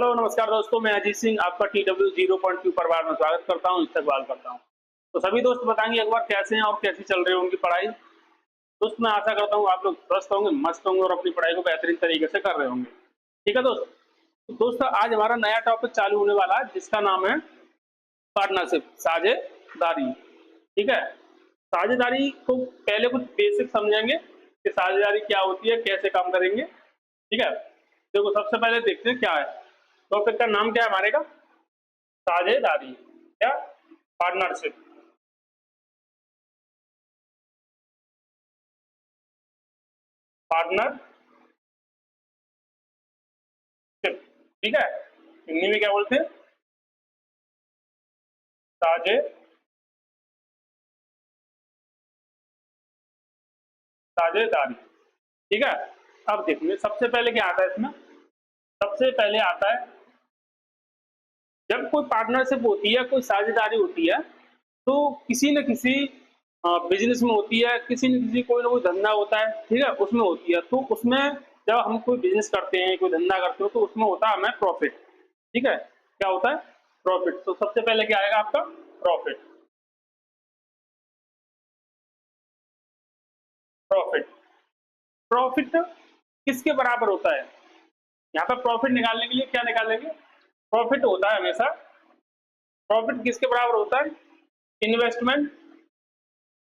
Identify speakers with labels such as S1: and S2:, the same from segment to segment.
S1: Hello नमस्कार दोस्तों, मैं अजीत सिंह आपका TW0.2 परिवार में स्वागत करता हूं, इस्तकबाल करता हूं। तो सभी दोस्त बताएंगे एक बार कैसे हैं और कैसी चल रही है उनकी पढ़ाई। दोस्त मैं आशा करता हूं आप लोग स्वस्थ होंगे, मस्त होंगे और अपनी पढ़ाई को बेहतरीन तरीके से कर रहे होंगे। ठीक है दोस्त। तो दोस्तों आज हमारा नया टॉपिक चालू होने वाला है जिसका नाम है पार्टनरशिप, साझेदारी। ठीक है। साझेदारी को पहले कुछ बेसिक समझेंगे कि साझेदारी क्या होती है, कैसे काम करेंगे। ठीक है। देखो सबसे पहले देखते हैं क्या है टॉपिक का नाम, क्या है हमारे का, साझेदारी, क्या, पार्टनरशिप। पार्टनरशिप, ठीक है। हिंदी में क्या बोलते हैं, साझे साझेदारी। ठीक है। अब देखिए सबसे पहले क्या आता है इसमें, सबसे पहले आता है जब कोई पार्टनरशिप होती है, कोई साझेदारी होती है, तो किसी न किसी बिजनेस में होती है, किसी न किसी कोई ना कोई धंधा होता है, ठीक है, उसमें होती है। तो उसमें जब हम कोई बिजनेस करते हैं, कोई धंधा करते हो, तो उसमें होता है हमें प्रॉफिट। ठीक है। क्या होता है, प्रॉफिट। तो सबसे पहले क्या आएगा आपका, प्रॉफिट। प्रॉफिट, प्रॉफिट किसके बराबर होता है, यहाँ पर प्रॉफिट निकालने के लिए क्या निकालेंगे, प्रॉफिट होता है हमेशा, प्रॉफिट किसके बराबर होता है, इन्वेस्टमेंट,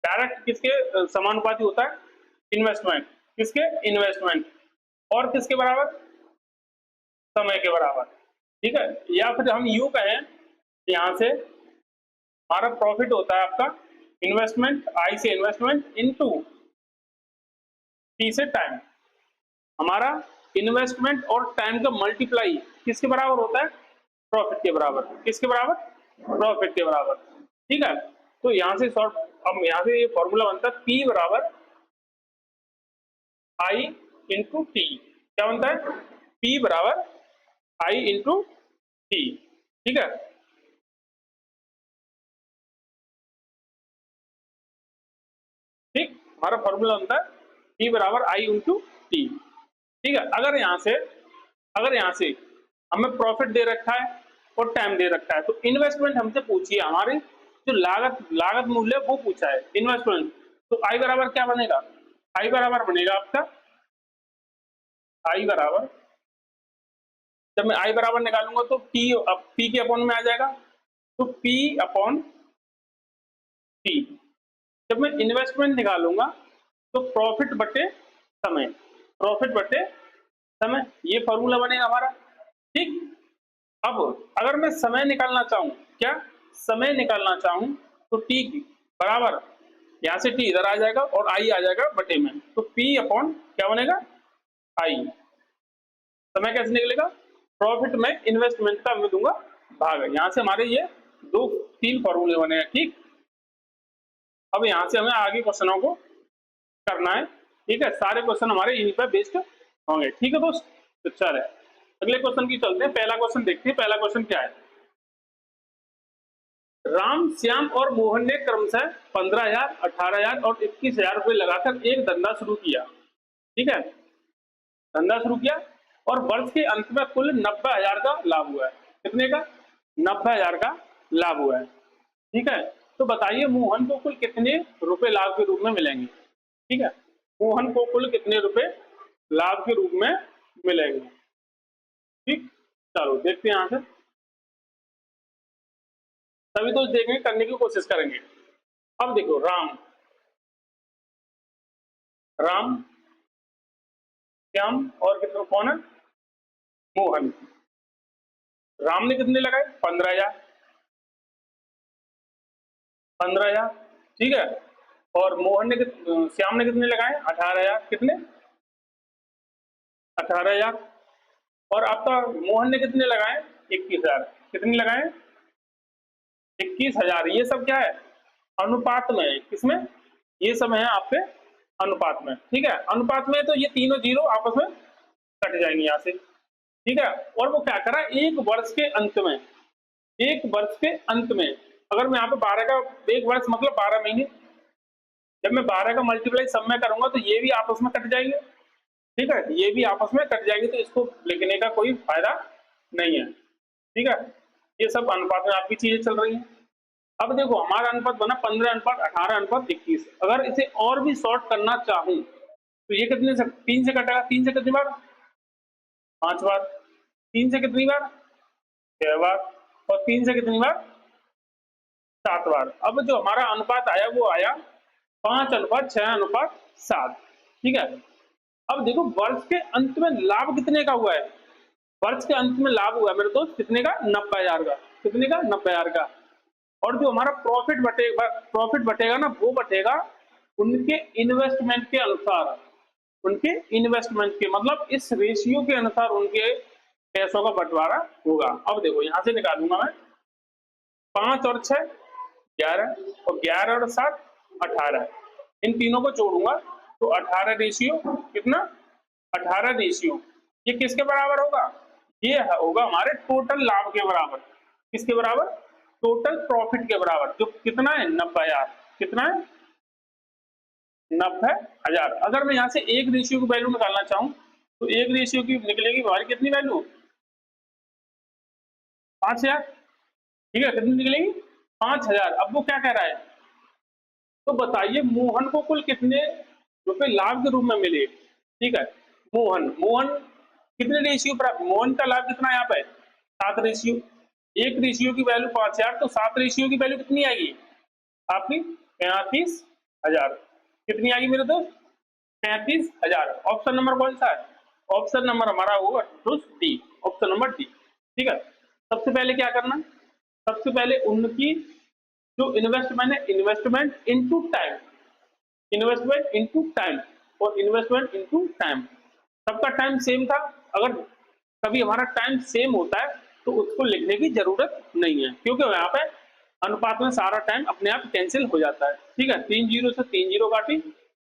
S1: डायरेक्ट किसके समानुपाती होता है, इन्वेस्टमेंट, किसके, इन्वेस्टमेंट, और किसके बराबर, समय के बराबर। ठीक है। या फिर हम यू कहें, यहां से हमारा प्रॉफिट होता है आपका इन्वेस्टमेंट, आई से इन्वेस्टमेंट इनटू टी से टाइम। हमारा इन्वेस्टमेंट और टाइम का मल्टीप्लाई किसके बराबर होता है, प्रॉफिट के बराबर। किसके बराबर, प्रॉफिट के बराबर। ठीक है। तो यहां से शॉर्ट, अब यहां से ये फॉर्मूला बनता है पी बराबर आई इंटू टी। क्या बनता है, पी बराबर आई इंटू टी। ठीक है। ठीक, हमारा फॉर्मूला बनता है पी बराबर आई इंटू टी। ठीक है। अगर यहां से हमें प्रॉफिट दे रखा है और टाइम दे रखा है, तो इन्वेस्टमेंट हमसे पूछिए, हमारी जो लागत लागत मूल्य वो पूछा है, इन्वेस्टमेंट। तो आई बराबर क्या बनेगा, आई बराबर बनेगा आपका, आई बराबर, जब मैं आई बराबर निकालूंगा तो पी, अब पी के अपॉन में आ जाएगा, तो पी अपॉन टी। जब मैं इन्वेस्टमेंट निकालूंगा तो प्रॉफिट बटे समय, प्रॉफिट बटे समय, ये फॉर्मूला बनेगा हमारा। ठीक। अब अगर मैं समय निकालना चाहूं, क्या, समय निकालना चाहूं, तो टी बराबर, यहां से टी इधर आ जाएगा और आई आ जाएगा बटे में, तो पी अपॉन क्या बनेगा, आई। समय कैसे निकलेगा, प्रॉफिट में इन्वेस्टमेंट का मैं दूंगा भाग। यहां से हमारे ये दो तीन फॉर्मूले बने हैं। ठीक। अब यहां से हमें आगे क्वेश्चनों को करना है। ठीक है। सारे क्वेश्चन हमारे इन्हीं पर बेस्ड होंगे। ठीक है दोस्त। तो चले अगले क्वेश्चन की चलते हैं। पहला क्वेश्चन देखते हैं। पहला क्वेश्चन क्या है, राम, श्याम और मोहन ने क्रमशः 15,000, 18,000 और 21,000 रुपए लगाकर एक धंधा शुरू किया। ठीक है। धंधा शुरू किया और वर्ष के अंत में कुल 90,000 का लाभ हुआ है। कितने का, 90,000 का लाभ हुआ है। ठीक है। तो बताइए मोहन को कुल कितने रुपए लाभ के रूप में मिलेंगे। ठीक है। मोहन को कुल कितने रुपए लाभ के रूप में मिलेंगे। ठीक। चलो देखते हैं यहां से, सभी तो देखने करने की कोशिश करेंगे। अब देखो राम, राम, श्याम और कितने कौन है, मोहन। राम ने कितने लगाए, 15,000, 15,000। ठीक है। और मोहन ने श्याम ने कितने लगाए, 18,000। कितने, 18,000। और आपका मोहन ने कितने लगाए, 21,000। कितने लगाए, 21,000। ये सब क्या है, अनुपात में है। किसमें, ये सब है आपके अनुपात में। ठीक है। अनुपात में तो ये तीनों जीरो आपस में कट जाएंगे यहाँ से। ठीक है। और वो क्या करा, एक वर्ष के अंत में, एक वर्ष के अंत में, अगर मैं यहाँ पे 12 का, एक वर्ष मतलब 12 महीने, जब मैं 12 का मल्टीप्लाई सब में करूंगा तो ये भी आपस में कट जाएंगे। ठीक है। ये भी आपस में कट जाएंगे, तो इसको लिखने का कोई फायदा नहीं है। ठीक है, ये सब अनुपात में आपकी चीजें चल रही हैं। अब देखो हमारा अनुपात बना 15:18:21। अगर इसे और भी शॉर्ट करना चाहूं तो ये कितने से, 3 से कटेगा। 3 से कितनी बार, 5 बार। 3 से कितनी बार, 6 बार। और 3 से कितनी बार, 7 बार। अब जो हमारा अनुपात आया वो आया 5:6:7। ठीक है, अब देखो वर्ष के अंत में लाभ कितने का हुआ है। वर्ष के अंत में लाभ हुआ है मेरे दोस्त कितने का, 90,000 का। कितने का, 90,000 का। और जो हमारा प्रॉफिट बटेगा ना, वो बटेगा उनके इन्वेस्टमेंट के अनुसार। उनके इन्वेस्टमेंट के मतलब इस रेशियो के अनुसार उनके पैसों का बंटवारा होगा। अब देखो यहां से निकालूंगा मैं 5 और 6 11, और 11 और 7 18। इन तीनों को जोड़ूंगा तो 18 रेशियो कितना, 18 रेशियो ये किसके बराबर होगा, ये होगा हमारे टोटल लाभ के बराबर। किसके बराबर, टोटल प्रॉफिट के बराबर, जो कितना है, 90,000। कितना है, 90,000। अगर मैं यहाँ से एक रेशियो की वैल्यू निकालना चाहूँ तो एक रेशियो की निकलेगी हमारी कितनी वैल्यू, 5,000। ठीक है, कितनी निकलेगी, 5,000। अब वो क्या कह रहा है, तो बताइए मोहन को कुल कितने रुपए लाभ के रूप में मिले। ठीक है, मोहन मोहन कितने रेशियो पर, मोहन का लाभ कितना है यहाँ पे, 7 रेशियो। एक रेशियो की वैल्यू 5,000, तो 7 रेशियो की वैल्यू कितनी आएगी आपकी, 35,000। कितनी आएगी मेरे दोस्त, 35,000। ऑप्शन नंबर कौन सा है, ऑप्शन नंबर हमारा होगा दोस्त डी, ऑप्शन नंबर डी। ठीक है, सबसे पहले क्या करना, सबसे पहले उनकी जो इन्वेस्टमेंट है, investment into time, investment into time, और इन्वेस्टमेंट इनटू टाइम। सबका टाइम सेम था। अगर कभी हमारा टाइम सेम होता है तो उसको लिखने की जरूरत नहीं है, क्योंकि यहाँ पे अनुपात में सारा टाइम अपने आप कैंसिल हो जाता है। ठीक है, 3 जीरो से 3 जीरो काटी,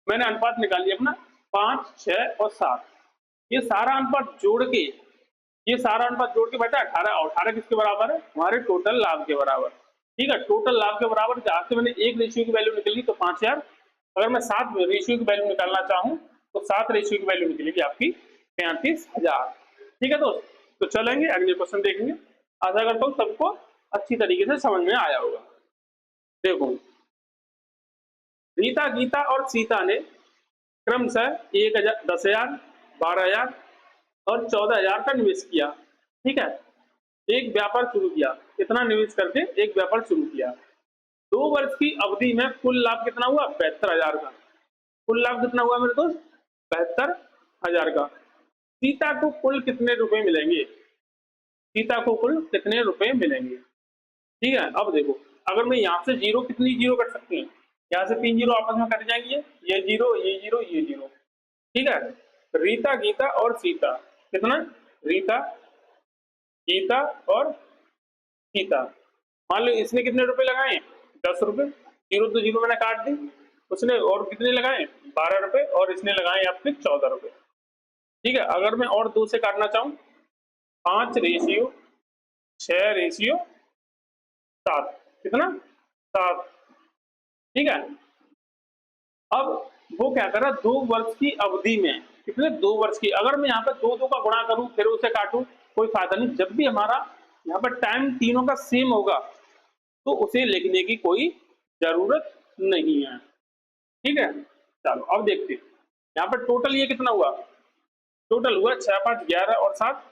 S1: मैंने अनुपात निकाल लिया अपना 5, 6 और 7। ये सारा अनुपात जोड़ के, ये सारा अनुपात जोड़ के बेटा 18, और 18 किसके बराबर है, हमारे टोटल लाभ के बराबर। ठीक है, टोटल लाभ के बराबर। जहां से मैंने एक रेशियो की वैल्यू निकली तो 5,000। अगर मैं 7 रेशियो की वैल्यू निकालना चाहूँ तो 7 रेशियो की वैल्यू निकलेगी आपकी 35,000। ठीक है दोस्त, तो चलेंगे अगले क्वेश्चन देखेंगे। आशा करता हूँ सबको अच्छी तरीके से समझ में आया होगा। देखो, रीता, गीता और सीता ने क्रमशः 1,000, 10,000, 12,000 और 14,000 का निवेश किया। ठीक है, एक व्यापार शुरू किया। कितना निवेश करके एक व्यापार शुरू किया। 2 वर्ष की अवधि में कुल लाभ कितना हुआ, 72,000 का। कुल लाभ कितना हुआ मेरे दोस्त, 72,000 का। सीता को कुल कितने रुपए मिलेंगे, सीता को कुल कितने रुपए मिलेंगे। ठीक है, अब देखो अगर मैं यहाँ से जीरो, कितनी जीरो कट सकती हैं, यहाँ से 3 जीरो आपस में कट जाएंगे, ये जीरो, ये जीरो, ये जीरो। ठीक है, रीता, गीता और सीता, कितना, रीता, गीता और सीता। मान लो इसने कितने रुपए लगाए, 10 रुपए। जीरो तो जीरो मैंने काट दी। उसने और कितने लगाए, 12 रुपए, और इसने लगाए आपके 14 रुपए। ठीक है, अगर मैं और 2 से काटना चाहूँ, 5 रेशियो 6 रेशियो 7, कितना, 7। ठीक है, अब वो क्या कर रहा है, 2 वर्ष की अवधि में, कितने, 2 वर्ष की। अगर मैं यहाँ पे 2 का गुणा करूं फिर उसे काटूं, कोई फायदा नहीं। जब भी हमारा यहाँ पर टाइम तीनों का सेम होगा तो उसे लिखने की कोई जरूरत नहीं है। ठीक है, चलो अब देखते हैं यहाँ पर टोटल ये कितना हुआ, टोटल हुआ 6, 5, 11 और 7,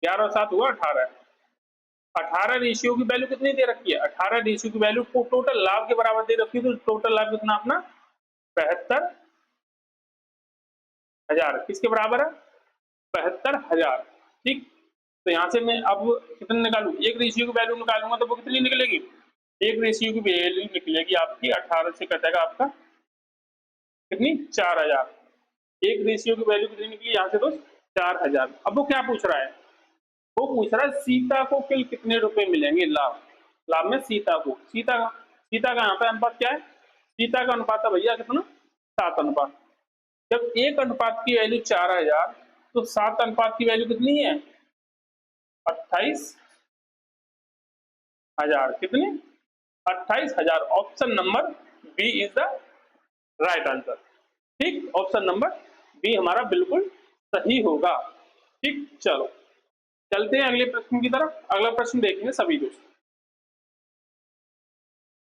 S1: 11 और 7 हुआ 18। 18 रेशियो की वैल्यू कितनी दे रखी है, 18 रेशियो की वैल्यू को टोटल लाभ के बराबर दे रखी है। तो टोटल लाभ कितना अपना, 72,000। किसके बराबर है, 72,000। ठीक, तो यहाँ से मैं अब कितने निकालू, एक रेशियो की वैल्यू निकालूंगा तो वो कितनी निकलेगी, एक रेशियो की वैल्यू निकलेगी आपकी 18 से कटेगा आपका कितनी, 4,000। एक रेशियो की वैल्यू कितनी निकली यहाँ से दोस्त, 4,000। अब वो क्या पूछ रहा है, वो पूछ रहा है सीता को कुल कितने रुपए मिलेंगे लाभ। लाभ में सीता को, सीता का यहाँ पे अनुपात क्या है, सीता का अनुपात है भैया कितना, 7 अनुपात। जब एक अनुपात की वैल्यू 4,000 तो 7 अनुपात की वैल्यू कितनी है, 28,000। कितनी, 28,000। Option number B is the right answer. ठीक, ऑप्शन नंबर बी हमारा बिल्कुल सही होगा। ठीक, चलो चलते हैं अगले प्रश्न की तरफ। अगला प्रश्न देखेंगे सभी दोस्त।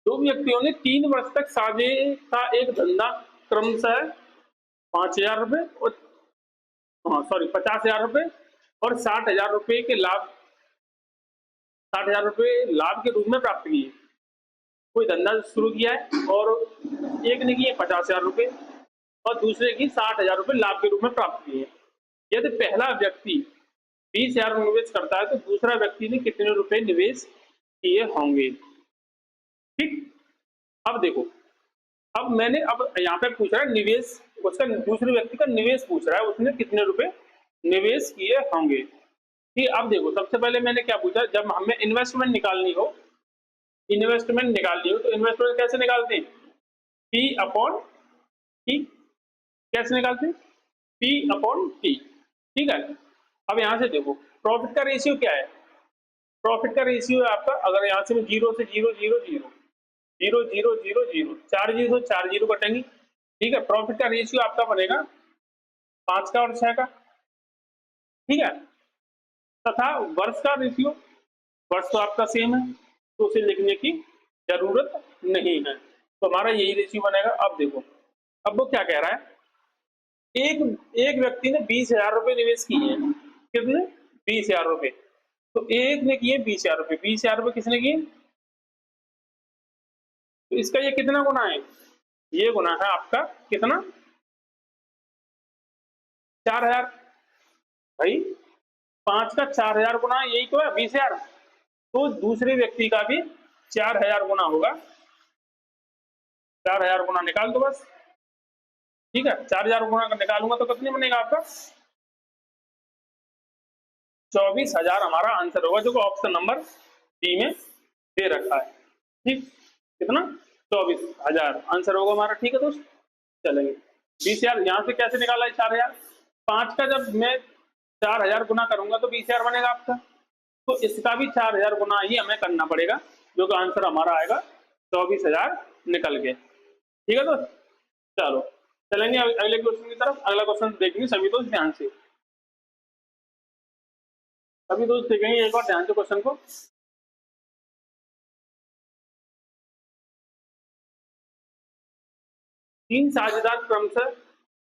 S1: दो व्यक्तियों ने 3 वर्ष तक साझे का एक धंधा क्रमशः 5,000 रुपए और 50,000 रुपए और 60,000 रुपए के लाभ 60,000 रुपए लाभ के रूप में प्राप्त किए। कोई धंधा शुरू किया है और एक ने किए 50,000 रुपए और दूसरे की 60,000 रुपए लाभ के रूप में प्राप्त किए। यदि पहला व्यक्ति 20,000 निवेश करता है तो दूसरा व्यक्ति ने कितने रुपए निवेश किए होंगे? ठीक, अब देखो, अब यहाँ पे पूछ रहा है निवेश, उसका दूसरे व्यक्ति का निवेश पूछ रहा है, उसने कितने रुपए निवेश किए होंगे। ठीक, अब देखो, सबसे पहले मैंने क्या पूछा, जब हमें इन्वेस्टमेंट निकालनी हो तो इन्वेस्टमेंट कैसे निकालते हैं? P upon T। कैसे निकालते हैं? P upon T। ठीक है, अब यहां से देखो प्रॉफिट का रेशियो क्या है? प्रॉफिट का रेशियो है आपका, अगर यहां से 0 से 0 0 0 0 0 0 0 4 जीरो 4 जीरो कटेंगी। ठीक है, प्रॉफिट का रेशियो आपका बनेगा 5 का और 6 का। ठीक है, तथा वर्ष का रेशियो, वर्ष तो आपका सेम है तो उसे लिखने की जरूरत नहीं है, तो हमारा यही रेशियो बनेगा। अब देखो, अब वो क्या कह रहा है, एक व्यक्ति ने 20,000 रुपए निवेश किए हैं। कितने? 20,000 रुपए। तो एक ने किए 20,000 रुपए, 20,000 रुपए किसने किए? तो इसका ये कितना गुना है? ये गुना है आपका कितना? 4,000। भाई 5 का 4,000 गुना यही तो है 20,000, तो दूसरे व्यक्ति का भी 4,000 गुना होगा। 4,000 गुना निकाल दो बस। ठीक है, 4,000 गुना निकालूंगा तो कितने बनेगा आपका? 24,000 हमारा आंसर होगा, जो ऑप्शन नंबर डी में दे रखा है। ठीक, कितना? 24,000 आंसर होगा हमारा। ठीक है दोस्त, चलेंगे 20,000 यहाँ से कैसे निकाला है? 4,000। 5 का जब मैं 4,000 गुना करूंगा तो 20,000 बनेगा आपका, तो इसका भी 4,000 गुना ही हमें करना पड़ेगा, जो कि आंसर हमारा आएगा 24,000 निकल के। ठीक है दोस्त, चलो चलेंगे अगले क्वेश्चन की तरफ। अगला क्वेश्चन देखेंगे सभी दोस्त ध्यान से, सभी दोस्त देखेंगे एक बार ध्यान से क्वेश्चन को। तीन साझेदार क्रमशः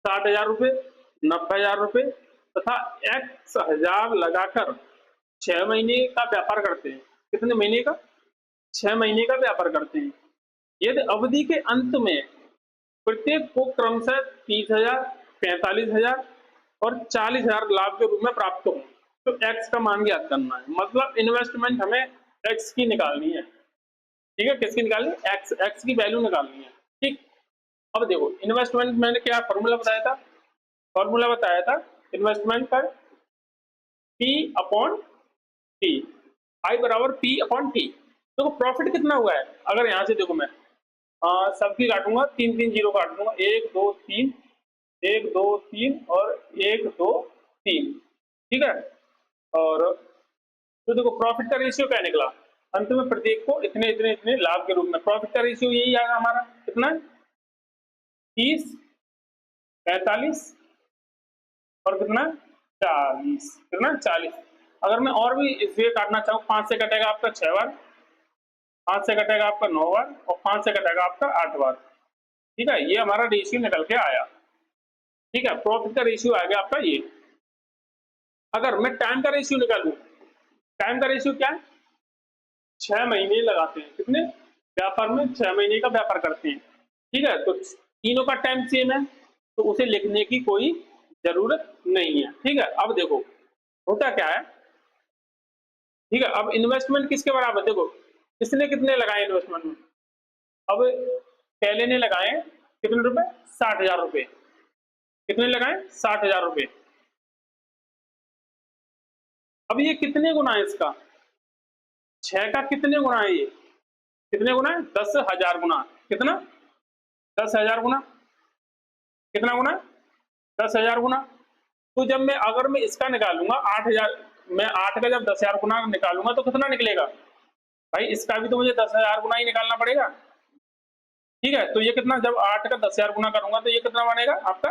S1: 60,000 रुपए, 90,000 रुपए तथा X हजार लगाकर 6 महीने का व्यापार करते हैं। कितने महीने का? 6 महीने का व्यापार करते हैं। यदि अवधि के अंत में प्रत्येक को क्रमशः 30,000, 45,000 और 40,000 लाभ के रूप में प्राप्त हो तो X का मान ज्ञात करना है। मतलब इन्वेस्टमेंट हमें X की निकालनी है। ठीक है, किसकी निकालनी? X की वैल्यू निकालनी है। ठीक, अब देखो इन्वेस्टमेंट मैंने क्या फॉर्मूला बताया था? फॉर्मूला बताया था इन्वेस्टमेंट का P अपॉन T, I बराबर P अपॉन T। देखो प्रॉफिट कितना हुआ है, अगर यहां से देखो मैं सबकी काटूंगा, 3 जीरो काट दूंगा, 1 2 3 1 2 3 और 1 2 3। ठीक है, और तो देखो प्रॉफिट का रेशियो क्या निकला, अंत में प्रत्येक को इतने इतने इतने लाभ के रूप में। प्रॉफिट का रेशियो यही आएगा हमारा, कितना? 30, 45 और कितना? 40। कितना? 40। अगर मैं और भी इसलिए काटना चाहूँ, 5 से कटेगा आपका 6 बार, 5 से कटेगा आपका 9 बार और 5 से कटेगा आपका 8 बार। ठीक है, ये हमारा रेशियो निकल के आया। ठीक है, प्रॉफिट का रेशियो आ गया आपका ये। अगर मैं टाइम का रेशियो निकालूं, टाइम का रेशियो क्या है? 6 महीने लगाते हैं, कितने व्यापार में? 6 महीने का व्यापार करते हैं। ठीक है, तो तीनों का टाइम सेम है तो उसे लिखने की कोई जरूरत नहीं है। ठीक है, अब देखो होता क्या है। ठीक है, अब इन्वेस्टमेंट किसके बराबर? देखो किसने कितने लगाए इन्वेस्टमेंट में? अब पहले ने लगाए कितने रुपए? 60,000 रुपए। कितने लगाए? 60,000 रुपए। अब ये कितने गुना है इसका? 6 का कितने गुना है ये? कितने गुना है? 10,000 गुना। कितना? 10,000 गुना। कितना गुना? 10,000 गुना। तो जब मैं अगर मैं इसका निकालूंगा 8,000, मैं 8 का जब 10,000 गुना निकालूंगा तो कितना निकलेगा? भाई इसका भी तो मुझे 10,000 गुना ही निकालना पड़ेगा। ठीक है, तो ये कितना, जब 8 का 10,000 गुना करूंगा तो ये कितना बनेगा आपका?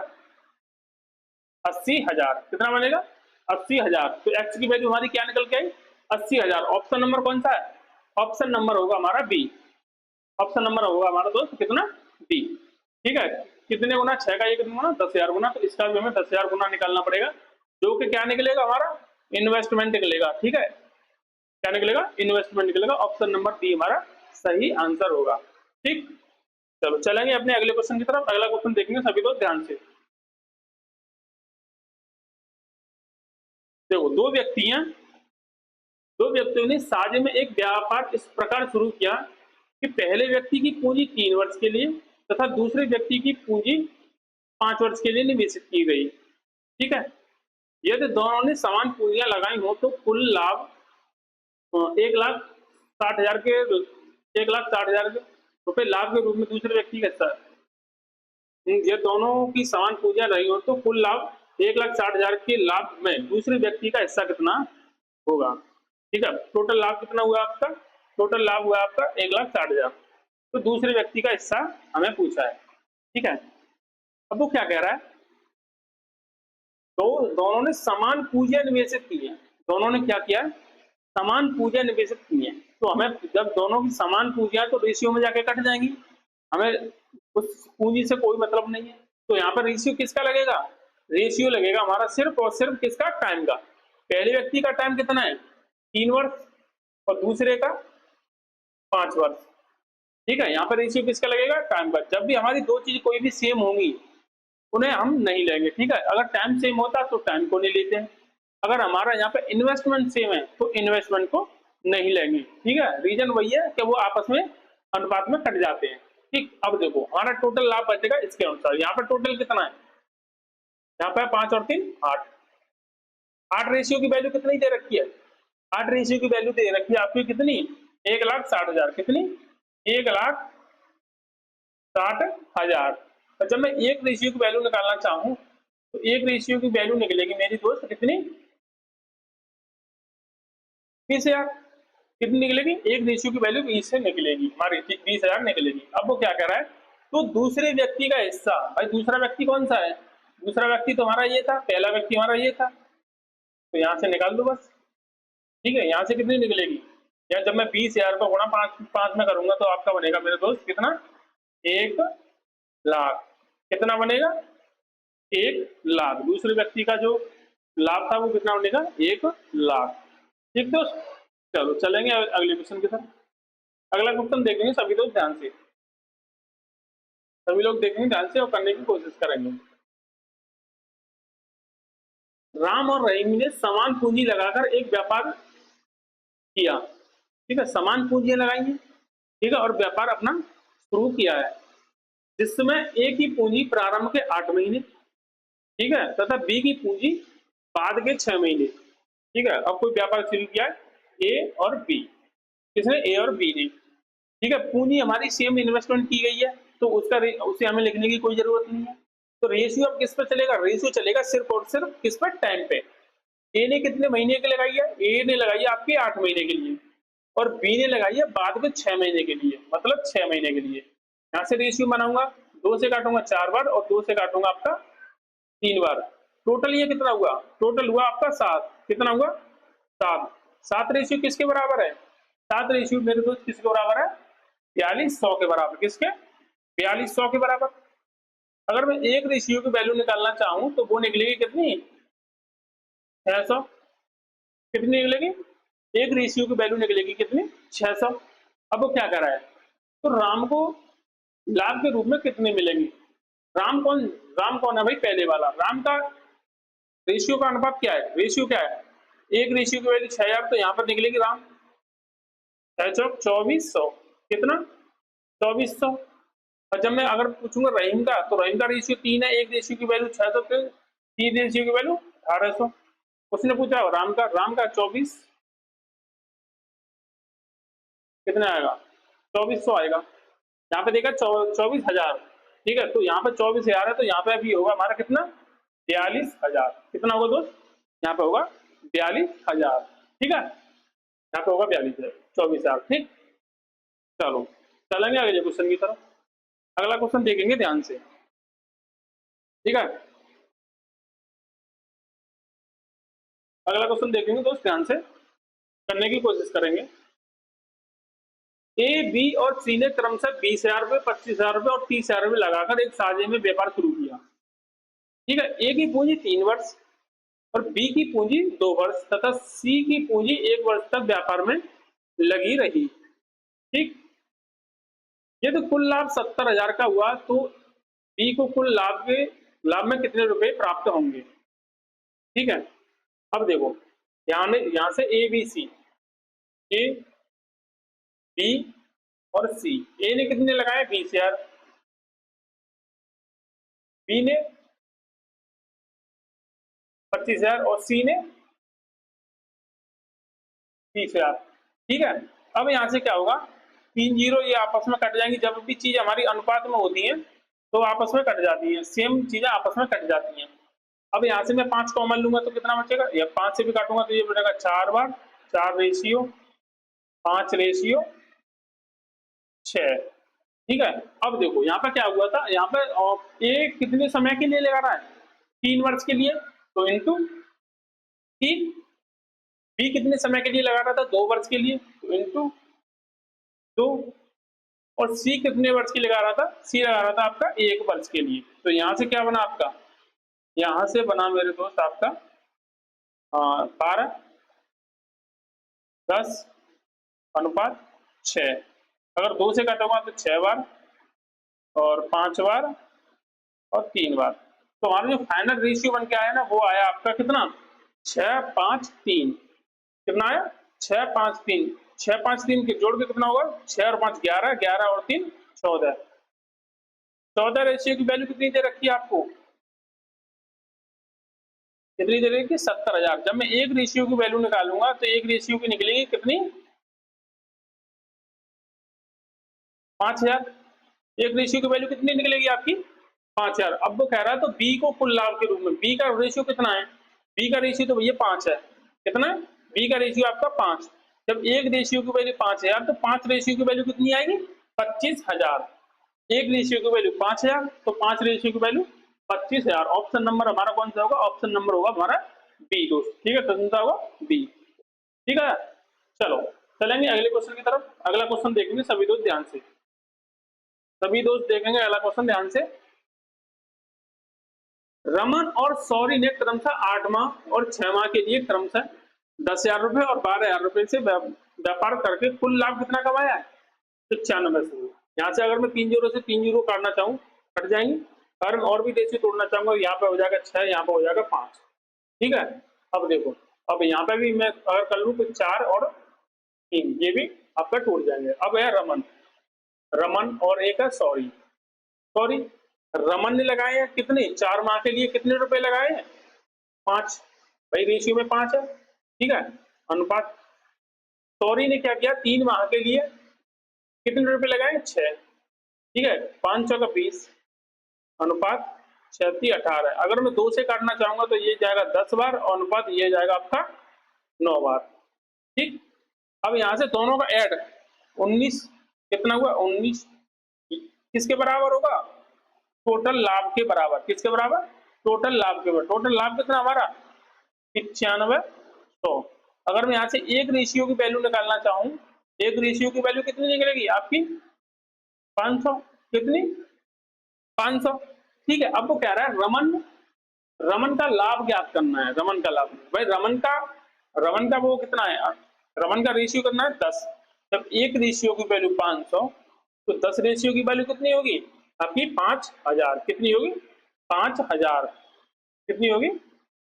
S1: 80,000। कितना बनेगा? 80,000, तो x की वैल्यू हमारी क्या निकल के आई? 80,000। ऑप्शन नंबर कौन सा है? ऑप्शन नंबर होगा हमारा बी। ऑप्शन नंबर होगा हमारा दोस्त कितना? बी। ठीक है, कितने गुना? 6 का ये कितना गुना? 10,000 गुना, तो इसका भी हमें 10,000 गुना निकालना पड़ेगा, जो कि क्या निकलेगा हमारा? इन्वेस्टमेंट निकलेगा। ठीक है, क्या निकलेगा? इन्वेस्टमेंट निकलेगा। ऑप्शन नंबर बी हमारा सही आंसर होगा। ठीक, चलो चलेंगे अपने अगले क्वेश्चन की तरफ। अगला क्वेश्चन देखेंगे सभी लोग ध्यान से। देखो, दो व्यक्तियों ने साझे में एक व्यापार इस प्रकार शुरू किया कि पहले व्यक्ति की पूंजी 3 वर्ष के लिए तथा दूसरे व्यक्ति की पूंजी 5 वर्ष के लिए निवेशित की गई। ठीक है, यदि दोनों ने समान पूंजियां लगाई हो तो कुल लाभ 1,60,000 के 1,60,000 रुपए लाभ के रूप में दूसरे व्यक्ति का हिस्सा। ये दोनों की समान पूंजियां रही हो तो कुल लाभ 1,60,000 के लाभ में दूसरे व्यक्ति का हिस्सा कितना होगा? ठीक है, टोटल लाभ कितना हुआ आपका? टोटल लाभ हुआ आपका 1,60,000। तो दूसरे व्यक्ति का हिस्सा हमें पूछा है। ठीक है, अब वो क्या कह रहा है? तो दोनों ने समान पूंजियां निवेशित की है। दोनों ने क्या किया? समान पूंजियां निवेशित की है। तो हमें जब दोनों की समान पूंजियां तो रेशियो में जाके कट जाएंगी, हमें उस पूंजी से कोई मतलब नहीं है। तो यहाँ पर रेशियो किसका लगेगा? रेशियो लगेगा हमारा सिर्फ और सिर्फ किसका? टाइम का। पहले व्यक्ति का टाइम कितना है? 3 वर्ष, और दूसरे का 5 वर्ष। ठीक है, यहाँ पर रेशियो किसका लगेगा? टाइम का। जब भी हमारी दो चीज कोई भी सेम होंगी उन्हें हम नहीं लेंगे। ठीक है, अगर टाइम सेम होता तो टाइम को नहीं लेते हैं। अगर हमारा यहाँ पे इन्वेस्टमेंट सेम है तो इन्वेस्टमेंट को नहीं लेंगे। ठीक है, रीजन वही है कि वो आपस में अनुपात में कट जाते हैं। ठीक, अब देखो हमारा टोटल लाभ बचेगा इसके अनुसार। यहाँ पर टोटल कितना है? यहाँ पे 5 और 3 8। 8 रेशियो की वैल्यू कितनी दे रखी है? 8 रेशियो की वैल्यू दे रखी है आपकी कितनी? 1,60,000। कितनी? 1,60,000। और जब मैं एक रेशियो की वैल्यू निकालना चाहूं तो एक रेशियो की वैल्यू निकलेगी मेरी दोस्त कितनी? 20,000। कितनी निकलेगी? एक रेशियो की वैल्यू 20 से निकलेगी हमारी, 20,000 निकलेगी। अब वो क्या कह रहा है? तो दूसरे व्यक्ति का हिस्सा, भाई दूसरा व्यक्ति कौन सा है? दूसरा व्यक्ति तो हमारा ये था, पहला व्यक्ति हमारा ये था, तो यहाँ से निकाल दो बस। ठीक है, यहाँ से कितनी निकलेगी? या जब मैं 20,000 को गुणा 5 में करूंगा तो आपका बनेगा मेरे दोस्त कितना? 1,00,000। कितना बनेगा? 1,00,000। दूसरे व्यक्ति का जो लाभ था वो कितना बनेगा? 1,00,000। ठीक दोस्त, चलो चलेंगे अगले क्वेश्चन की तरफ। अगला क्वेश्चन देखेंगे सभी लोग ध्यान से, सभी लोग देखेंगे ध्यान से और करने की कोशिश करेंगे। राम और रहीम ने समान पूंजी लगाकर एक व्यापार किया। ठीक है, समान पूंजियां लगाई हैं। ठीक है, और व्यापार अपना शुरू किया है, जिसमें ए की पूंजी प्रारंभ के 8 महीने, ठीक है, तथा बी की पूंजी बाद के 6 महीने। ठीक है, अब कोई व्यापार शुरू किया है ए और बी। किसने? ए और बी ने। ठीक है, पूंजी हमारी सेम इन्वेस्टमेंट की गई है तो उसे हमें लिखने की कोई जरूरत नहीं है। तो रेशियो अब किस पर चलेगा? रेशियो चलेगा सिर्फ और सिर्फ किस पर? टाइम पे। ए ने कितने महीने के लगाई है? ए ने लगाई है आपके 8 महीने के लिए, और बी ने लगाई है बाद में 6 महीने के लिए, मतलब 6 महीने के लिए। यहाँ से रेशियो बनाऊंगा, 2 से काटूंगा 4 बार और 2 से काटूंगा आपका 3 बार। टोटल ये कितना हुआ? टोटल हुआ आपका 7। कितना हुआ? 7। 7 रेशियो किसके बराबर है? 7 रेशियो मेरे दोस्त किसके बराबर है? 4200 के बराबर। किसके? 4200 के बराबर। अगर मैं एक रेशियो की वैल्यू निकालना चाहूं तो वो निकलेगी कितनी? 600। कितनी निकलेगी? एक रेशियो की वैल्यू निकलेगी कितनी? 600। अब वो क्या कर रहा है? तो राम को लाभ के रूप में कितने मिलेंगे? राम कौन है भाई? पहले वाला। राम का रेशियो का अनुपात क्या है? रेशियो क्या है? एक रेशियो की वैल्यू 6,000, तो यहाँ पर निकलेगी राम 6,24,100। कितना? 2,400। और जब मैं अगर पूछूंगा रहीम का, तो रहीम का रेशियो 3 है, एक रेशियो की वैल्यू 600, तो 3 रेशियो की वैल्यू 1,800। उसने पूछा राम का 24, कितना आएगा? 2,400 आएगा। यहाँ पे देखा 24,000। ठीक है, तो यहाँ पे 24,000 है, तो यहाँ पे अभी होगा हमारा कितना? 42,000। कितना होगा दोस्त? यहाँ पे होगा 42,000। ठीक है, यहाँ पे होगा 42,000, 24,000। ठीक, चलो चलेंगे अगले क्वेश्चन की तरफ। अगला क्वेश्चन देखेंगे ध्यान से। ठीक है, अगला क्वेश्चन देखेंगे दोस्त, ध्यान से करने की कोशिश करेंगे। ए, बी और सी ने क्रमशः 20,000 रुपए, 25,000 रुपए और 30,000 रुपए लगाकर एक साझे में व्यापार शुरू किया। ठीक है, ए की पूंजी 3 वर्ष और बी की पूंजी 2 वर्ष तथा सी की पूंजी 1 वर्ष तक व्यापार में लगी रही। ठीक, यदि कुल लाभ 70,000 का हुआ तो बी को कुल लाभ में कितने रुपए प्राप्त होंगे। ठीक है, अब देखो यहां से A B C, A B और सी। ए ने कितने लगाए 20,000, बी ने 25,000 और सी ने 30,000। ठीक है, अब यहां से क्या होगा, 3 जीरो ये आपस में कट जाएंगी। जब भी चीज हमारी अनुपात में होती है तो आपस में कट जाती है, सेम चीजें आपस में कट जाती हैं। अब यहाँ से मैं 5 कॉमन लूंगा तो कितना बचेगा, या 5 से भी काटूंगा तो ये बचेगा 4 बार, 4 रेशियो 5 रेशियो 6। ठीक है, अब देखो यहाँ पे क्या हुआ था, यहाँ पे ए कितने समय के लिए लगा रहा है, 3 वर्ष के लिए, तो इंटू 3। बी कितने समय के लिए लगा रहा था, 2 वर्ष के लिए, तो इंटू 2। और सी कितने वर्ष के लिए लगा रहा था, सी लगा रहा था आपका 1 वर्ष के लिए। तो यहाँ से क्या बना आपका, यहाँ से बना मेरे दोस्त आपका 12 10 अनुपात 6। अगर 2 से काटूंगा तो 6 बार और 5 बार और 3 बार। तो हमारा जो फाइनल रेशियो बन के आया ना, वो आया आपका कितना, 6 5 3। कितना आया, 6 5 3। 6 5 3 के जोड़ के कितना होगा, 6 और 5 11, 11 और 3 14। 14 रेशियो की वैल्यू कितनी दे रखी है आपको, कितनी दे रखी है, 70,000। जब मैं एक रेशियो की वैल्यू निकालूंगा तो एक रेशियो की निकलेगी कितनी, 5,000। एक रेशियो की वैल्यू कितनी निकलेगी आपकी, 5,000। अब वो कह रहा है तो बी को कुल लाभ के रूप में, बी का रेशियो कितना है, बी का रेशियो तो भैया 5 है। कितना है, बी का रेशियो आपका 5। जब एक रेशियो की वैल्यू 5,000 तो 5 रेशियो की वैल्यू कितनी आएगी, 25,000। एक रेशियो की वैल्यू 5,000 तो 5 रेशियो की वैल्यू 25,000। ऑप्शन नंबर हमारा कौन सा होगा, ऑप्शन नंबर होगा हमारा बी दोस्त। ठीक है, कौन सा होगा, बी। ठीक है, चलो चलेंगे अगले क्वेश्चन की तरफ। अगला क्वेश्चन देखेंगे सभी दोस्त ध्यान से, सभी दोस्त देखेंगे अगला क्वेश्चन ध्यान से। रमन और सौरी ने क्रमशः 8 माह और 6 माह के लिए क्रमशः 10,000 रुपए और 12,000 रुपए से व्यापार करके कुल लाभ कितना कमाया है, 95। यहाँ से अगर मैं 3 जीरो से 3 जीरो काटना चाहूँ कट जाएंगे। अगर मैं और भी रेशियो तोड़ना चाहूंगा, यहाँ पे हो जाएगा 6, यहाँ पे हो जाएगा 5। ठीक है, अब देखो, अब यहाँ पे भी मैं अगर कर लूँ तो 4 और 3 ये भी आपका टूट जाएंगे। अब है रमन, रमन और एक है सॉरी, सॉरी रमन ने लगाए हैं कितने, 4 माह के लिए कितने रुपए लगाए हैं, 5। भाई रेशियो में 5 है। ठीक है, अनुपात। सॉरी ने क्या किया, 3 माह के लिए कितने रुपए लगाए, 6। ठीक है, 5 का 20 अनुपात 36 18। अगर मैं 2 से काटना चाहूंगा तो ये जाएगा 10 बार और अनुपात ये जाएगा आपका 9 बार। ठीक, अब यहां से दोनों का ऐड 19 कितना हुआ, 19 किसके बराबर होगा, टोटल लाभ के बराबर। किसके बराबर, टोटल लाभ के बराबर। टोटल लाभ कितना हमारा 9500। अगर मैं यहाँ से एक रेशियो की वैल्यू निकालना चाहूँ, एक रेशियो की वैल्यू कितनी निकलेगी आपकी 500। कितनी, 500। ठीक है, अब वो कह रहा है रमन, रमन का लाभ ज्ञात करना है। रमन का लाभ, भाई रमन का वो कितना है, रमन का रेशियो कितना है 10। जब एक रेशियो की वैल्यू 500 तो 10 रेशियो की वैल्यू कितनी होगी आपकी 5,000। कितनी होगी 5,000। कितनी होगी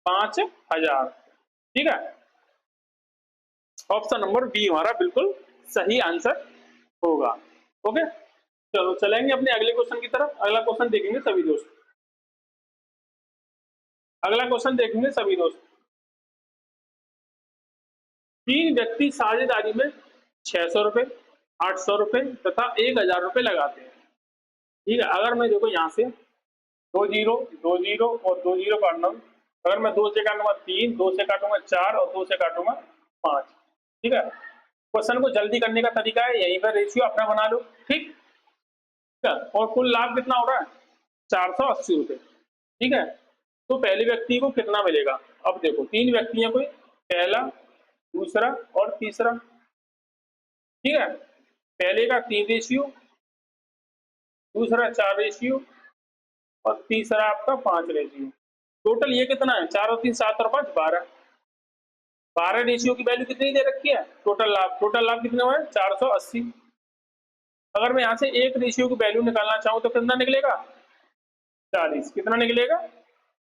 S1: 5,000। ठीक है, ऑप्शन नंबर बी हमारा बिल्कुल सही आंसर होगा। ओके, चलो चलेंगे अपने अगले क्वेश्चन की तरफ। अगला क्वेश्चन देखेंगे सभी दोस्त, अगला क्वेश्चन देखेंगे सभी दोस्त। 3 व्यक्ति साझेदारी में 600 रुपए, 800 रुपए तथा 1,000 रुपए लगाते हैं। ठीक है, अगर मैं देखो यहाँ से 2 जीरो 2 जीरो और 2 जीरो काटना, अगर मैं 2 से काटूंगा 3, 2 से काटूंगा 4 और 2 से काटूंगा 5। ठीक है, क्वेश्चन को जल्दी करने का तरीका है यहीं पर रेशियो अपना बना लो। ठीक है, और कुल लाभ कितना हो रहा है 480 रुपए। ठीक है, तो पहले व्यक्ति को कितना मिलेगा, अब देखो 3 व्यक्ति हैं कोई, पहला, दूसरा और तीसरा। ठीक है, पहले का 3 रेशियो, दूसरा 4 रेशियो और तीसरा आपका 5 रेशियो। टोटल ये कितना है? 4 और 3 7 और 5 12। 12 रेशियो की वैल्यू कितनी दे रखी है? टोटल लाभ कितने हुए? 480। अगर मैं यहाँ से एक रेशियो की वैल्यू निकालना चाहूँ तो कितना निकलेगा? 40। कितना निकलेगा?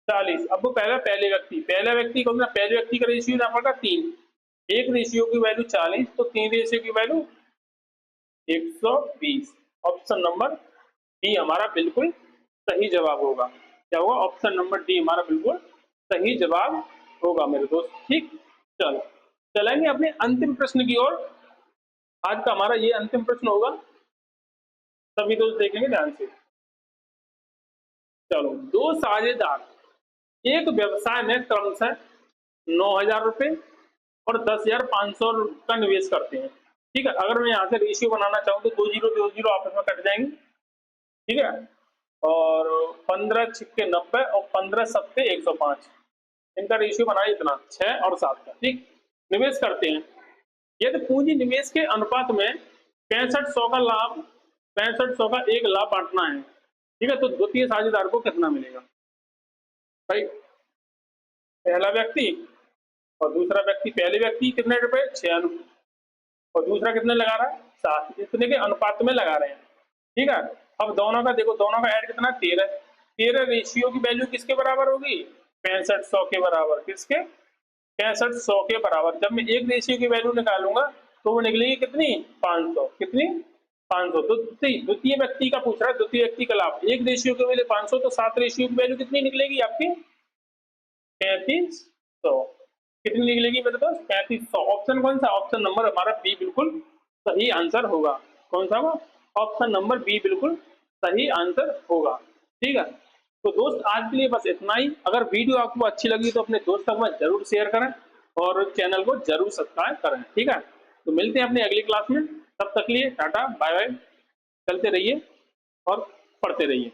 S1: 40। अब वो पहले व्यक्ति को ना, पहले व्यक्ति का रेशियो ना पड़ेगा 3, एक रेशियो की वैल्यू 40 तो 3 रेशियो की वैल्यू 120। ऑप्शन नंबर डी हमारा बिल्कुल सही जवाब होगा। क्या होगा? ऑप्शन नंबर डी हमारा बिल्कुल सही जवाब होगा मेरे दोस्त। ठीक, चलो चलेंगे अपने अंतिम प्रश्न की ओर। आज का हमारा ये अंतिम प्रश्न होगा, सभी दोस्त देखेंगे ध्यान से। चलो, दो साझेदार एक व्यवसाय में क्रमशः 9,000 रुपए और 10,500 का निवेश करते हैं। ठीक है, अगर मैं यहाँ से रेशियो बनाना चाहूँ तो 2 जीरो आपस में कट जाएंगे। ठीक है, और 15 छिक्के 90 और 15 सत्ते 105, इनका रेशियो बना इतना 6 और 7 का। ठीक, निवेश करते हैं। यदि पूंजी निवेश के अनुपात में 6500 का लाभ, 6500 का एक लाभ बांटना है, ठीक है, तो द्वितीय साझेदार को कितना मिलेगा? भाई, पहला व्यक्ति और दूसरा व्यक्ति, पहले व्यक्ति कितने रुपए? 6 और दूसरा कितने लगा रहा है? 7। इतने के अनुपात में लगा रहे हैं। ठीक है, अब दोनों का देखो, दोनों का ऐड कितना? 13। 13 रेशियो की वैल्यू किसके बराबर होगी? 6500 के बराबर। किसके? 6500 के बराबर। जब मैं एक रेशियो की वैल्यू निकालूंगा तो वो निकलेगी कितनी? 500। कितनी? 500। तो द्वितीय व्यक्ति का पूछ रहा है, द्वितीय व्यक्ति का लाभ, एक रेशियो की वैल्यू 500 तो 7 रेशियो की वैल्यू कितनी निकलेगी आपकी? 3500। कितनी निकलेगी मेरे दोस्त? 3500। ऑप्शन कौन सा? ऑप्शन नंबर हमारा बी बिल्कुल सही आंसर होगा। कौन सा होगा? ऑप्शन नंबर बी बिल्कुल सही आंसर होगा। ठीक है, तो दोस्त आज के लिए बस इतना ही। अगर वीडियो आपको अच्छी लगी तो अपने दोस्तों में जरूर शेयर करें और चैनल को जरूर सब्सक्राइब करें। ठीक है, तो मिलते हैं अपनी अगली क्लास में। तब तक लिए टाटा बाय बाय। चलते रहिए और पढ़ते रहिए।